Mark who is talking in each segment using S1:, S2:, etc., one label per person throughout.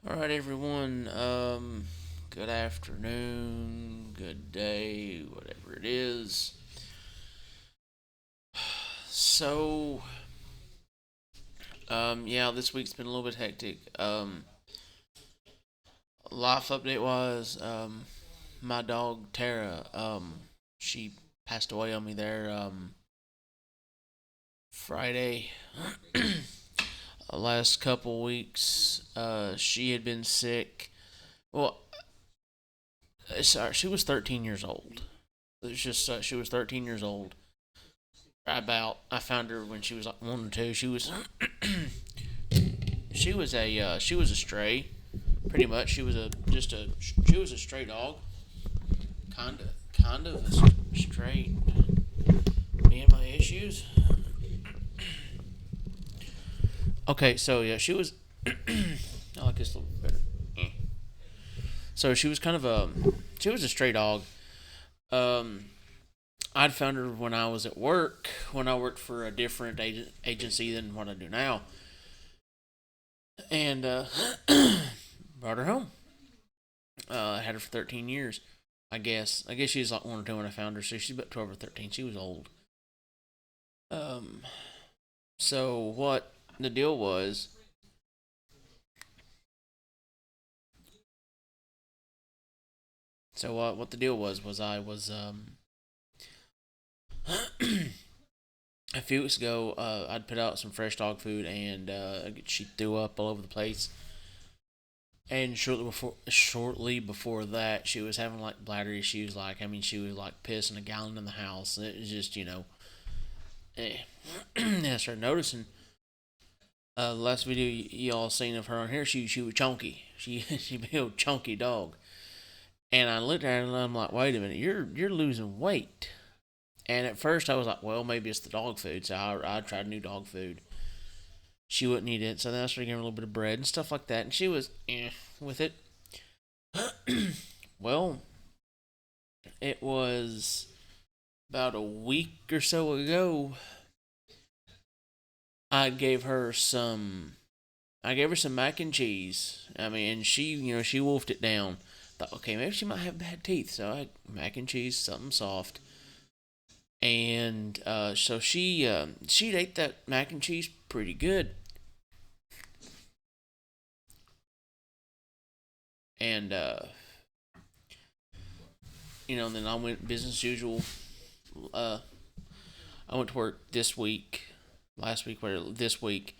S1: Alright, everyone. Good afternoon, good day, whatever it is. So, yeah, this week's been a little bit hectic. Life update wise, my dog Terra, she passed away on me there, Friday. Last couple weeks, she had been sick. Well, sorry, she was 13 years old. It's just she was 13 years old. I found her when she was like 1 or 2. She was a stray, pretty much. She was a stray dog, kind of a stray. Me and my issues. Okay, so yeah, she was. I like this a little bit better. So she was she was a stray dog. Um, I'd found her when I was at work, when I worked for a different agency than what I do now, and brought her home. I had her for 13 years. I guess she was like 1 or 2 when I found her, so she's about 12 or 13. She was old. Um, so what the deal was? What the deal was I was a few weeks ago. I'd put out some fresh dog food, and she threw up all over the place. And shortly before that, she was having like bladder issues. Like, I mean, she was like pissing a gallon in the house. It was just, eh. And I started noticing. Last video y'all seen of her on here, she was chunky. She be a chunky dog. And I looked at her and I'm like, wait a minute, you're losing weight. And at first I was like, well, maybe it's the dog food. So I tried new dog food. She wouldn't eat it, so then I started giving her a little bit of bread and stuff like that, and she was with it. Well, it was about a week or so ago. I gave her some. I gave her some mac and cheese. I mean, and she wolfed it down. Thought, okay, maybe she might have bad teeth. So I mac and cheese, something soft, and so she ate that mac and cheese pretty good. And then I went business as usual. Uh, I went to work this week, last week, whatever, this week,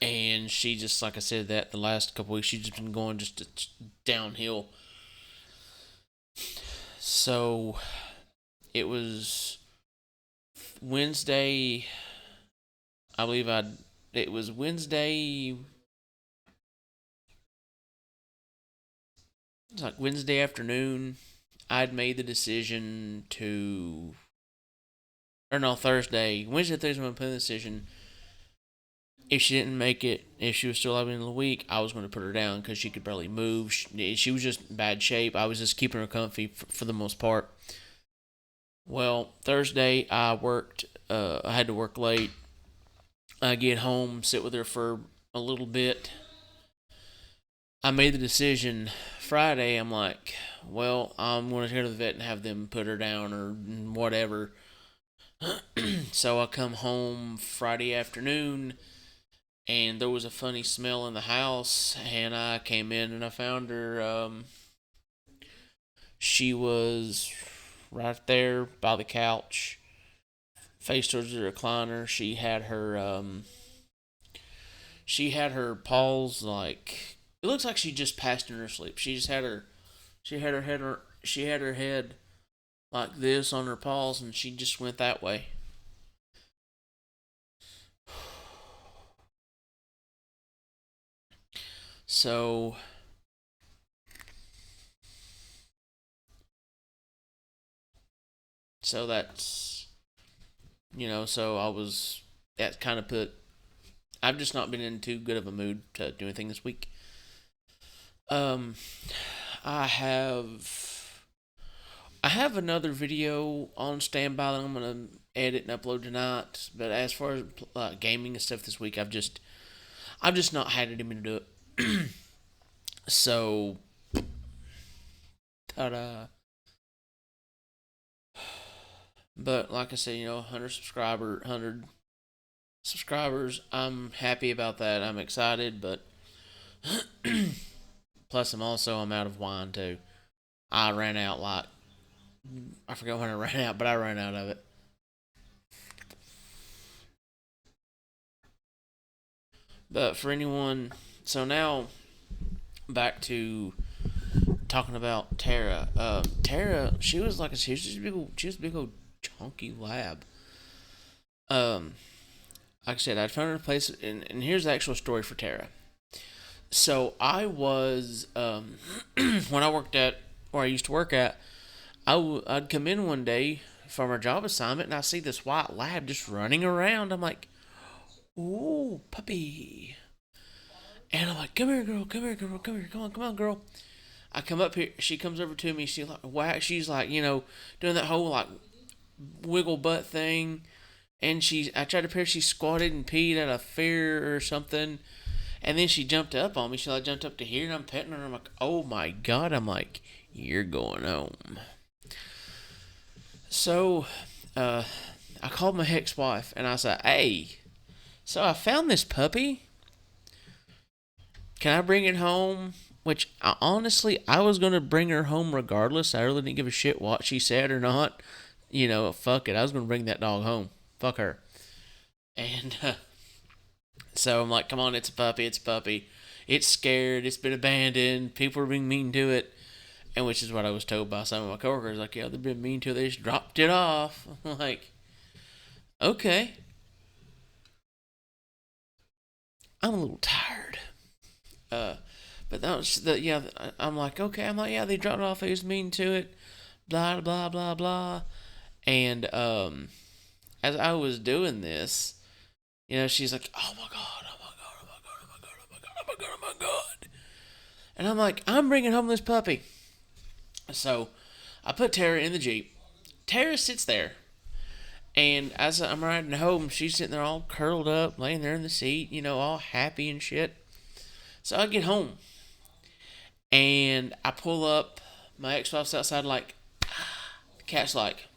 S1: and she just like I said that the last couple weeks she's just been going just downhill. So it was Wednesday. I believe I. It was Wednesday. It's like Wednesday afternoon. I'd made the decision to, or no, Thursday, Wednesday, Thursday, when I put the decision. If she didn't make it, if she was still out in the week, I was going to put her down because she could barely move. She was just in bad shape. I was just keeping her comfy for the most part. Well, Thursday I worked. I had to work late. I get home, sit with her for a little bit. I made the decision Friday. I'm like, well, I'm going to go to the vet and have them put her down or whatever. So I come home Friday afternoon and there was a funny smell in the house and I came in and I found her. She was right there by the couch, face towards the recliner. She had her paws like, it looks like she just passed in her sleep. She had her head like this on her paws and she just went that way. So so that's so I was that kind of put I've just not been in too good of a mood to do anything this week. Um I have I have another video on standby that I'm gonna edit and upload tonight. But as far as gaming and stuff this week, I've just not had it in me to do it. So, ta-da. But like I said, 100 subscribers. I'm happy about that. I'm excited, but plus I'm out of wine too. I ran out like I forgot when I ran out, but I ran out of it. But for anyone, so now back to talking about Terra. Terra, she was a big old chunky lab. Um, like I said, I'd found her a place, and here's the actual story for Terra. So I was when I worked at where I used to work at, I'd come in one day from our job assignment, and I see this white lab just running around. I'm like, "Ooh, puppy!" And I'm like, "Come here, girl. Come here, girl. Come here. Come on, girl." I come up here. She comes over to me. She's like, doing that whole like wiggle butt thing. And I tried to picture she squatted and peed out of fear or something. And then she jumped up on me. She like jumped up to here, and I'm petting her. And I'm like, "Oh my god!" I'm like, "You're going home." So, I called my ex-wife and I said, "Hey, so I found this puppy. Can I bring it home?" Which honestly, I was gonna bring her home regardless. I really didn't give a shit what she said or not. Fuck it. I was gonna bring that dog home. Fuck her. And so I'm like, "Come on, it's a puppy. It's a puppy. It's scared. It's been abandoned. People are being mean to it." And which is what I was told by some of my coworkers. Like, "Yeah, they've been mean to it. They just dropped it off." I'm like, okay. I'm a little tired. Uh, but that was yeah. I'm like, okay. I'm like, yeah, they dropped it off. They was mean to it. Blah blah blah blah. And as I was doing this, she's like, "Oh my god, oh my god, oh my god, oh my god, oh my god, oh my god, oh my god." And I'm like, "I'm bringing home this puppy." So I put Terra in the Jeep. Terra sits there. And as I'm riding home, she's sitting there all curled up, laying there in the seat, all happy and shit. So I get home and I pull up. My ex wife's outside, like, the cat's like.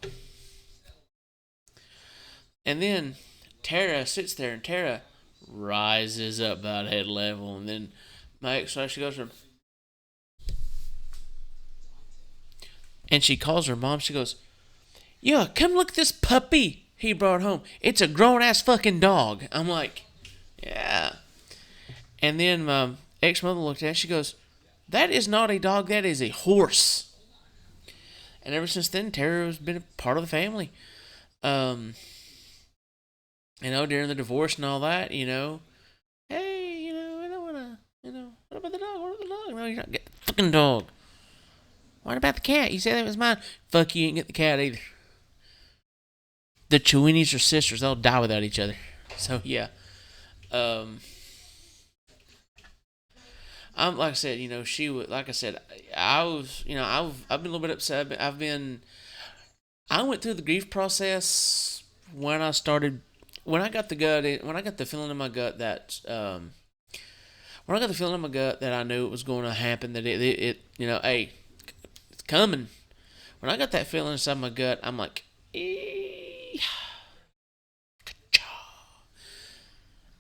S1: And then Terra sits there, and Terra rises up about head level. And then my ex wife, she goes to her, and she calls her mom. She goes, "Yeah, come look at this puppy he brought home. It's a grown ass fucking dog." I'm like, "Yeah." And then my ex mother looked at it. She goes, "That is not a dog. That is a horse." And ever since then, Terra has been a part of the family. Um, during the divorce and all that, "Hey, I don't wanna, what about the dog? What about the dog?" "No, you're not getting the fucking dog." "What about the cat? You said it was mine." "Fuck, you ain't get the cat either." The Chewennies are sisters. They'll die without each other. So yeah. Um, I'm like I said, she would. Like I said, I was, I've been a little bit upset. I went through the grief process when I started, when I got the when I got the feeling in my gut that, when I got the feeling in my gut that I knew it was going to happen, that hey, it's coming. When I got that feeling inside my gut, I'm like,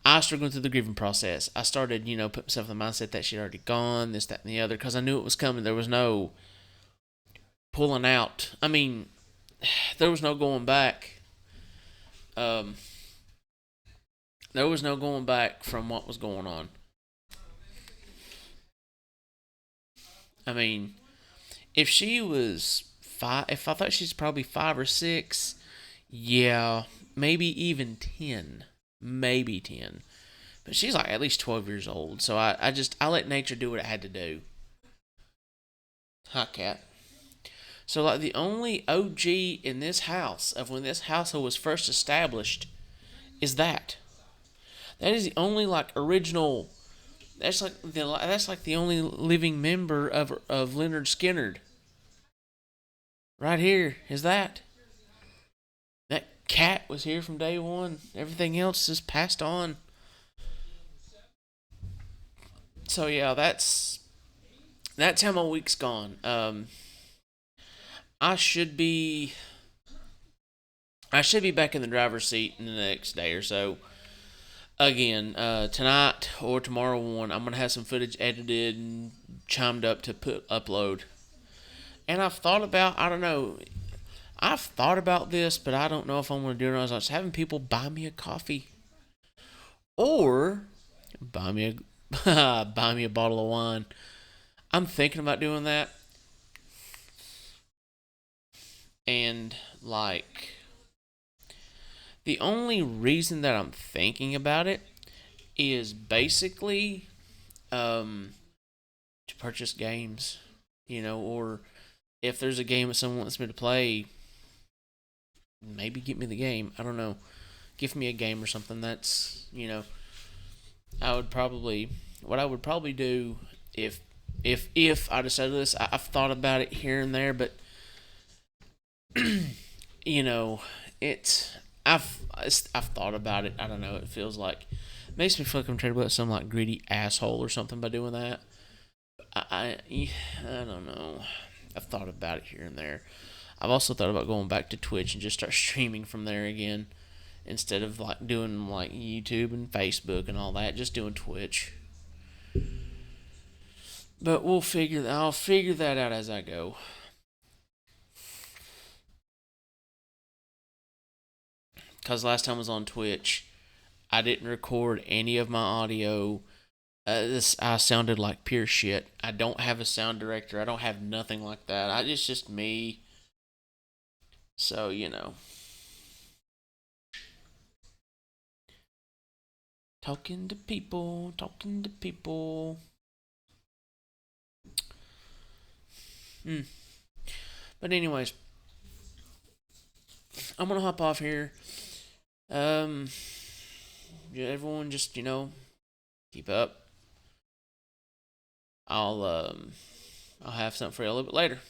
S1: I started going through the grieving process. I started, putting myself in the mindset that she'd already gone, this, that, and the other, because I knew it was coming. There was no pulling out. I mean, there was no going back. Um, there was no going back from what was going on. I mean, if she was five, if I thought she's probably 5 or 6, yeah, maybe even 10, maybe 10. But she's like at least 12 years old. So I let nature do what it had to do. Hi, cat. So like the only OG in this house of when this household was first established is that. That is the only like original. That's like the only living member of Leonard Skinner. Right here is that. Cat was here from day one. Everything else is passed on. So yeah, that's how my week's gone. I should be I should be back in the driver's seat in the next day or so. Again, tonight or tomorrow morning, I'm gonna have some footage edited and chimed up to put upload. And I don't know, I've thought about this, but I don't know if I'm gonna do it. I was just having people buy me a coffee or buy me a buy me a bottle of wine. I'm thinking about doing that, and like the only reason that I'm thinking about it is basically um, to purchase games, or if there's a game that someone wants me to play, maybe get me the game. I don't know, give me a game or something. That's I would probably what I would probably do if if I decided this. I've thought about it here and there, but you know, it's I've thought about it. I don't know. It feels like it makes me feel like I'm trying to be some like greedy asshole or something by doing that. I don't know. I've thought about it here and there. I've also thought about going back to Twitch and just start streaming from there again instead of like doing like YouTube and Facebook and all that. Just doing Twitch. But I'll figure that out as I go. Cause last time I was on Twitch, I didn't record any of my audio. I sounded like pure shit. I don't have a sound director. I don't have nothing like that. It's just me. So talking to people. Hmm. But anyways, I'm gonna hop off here. Um, everyone just keep up. I'll I'll have something for you a little bit later.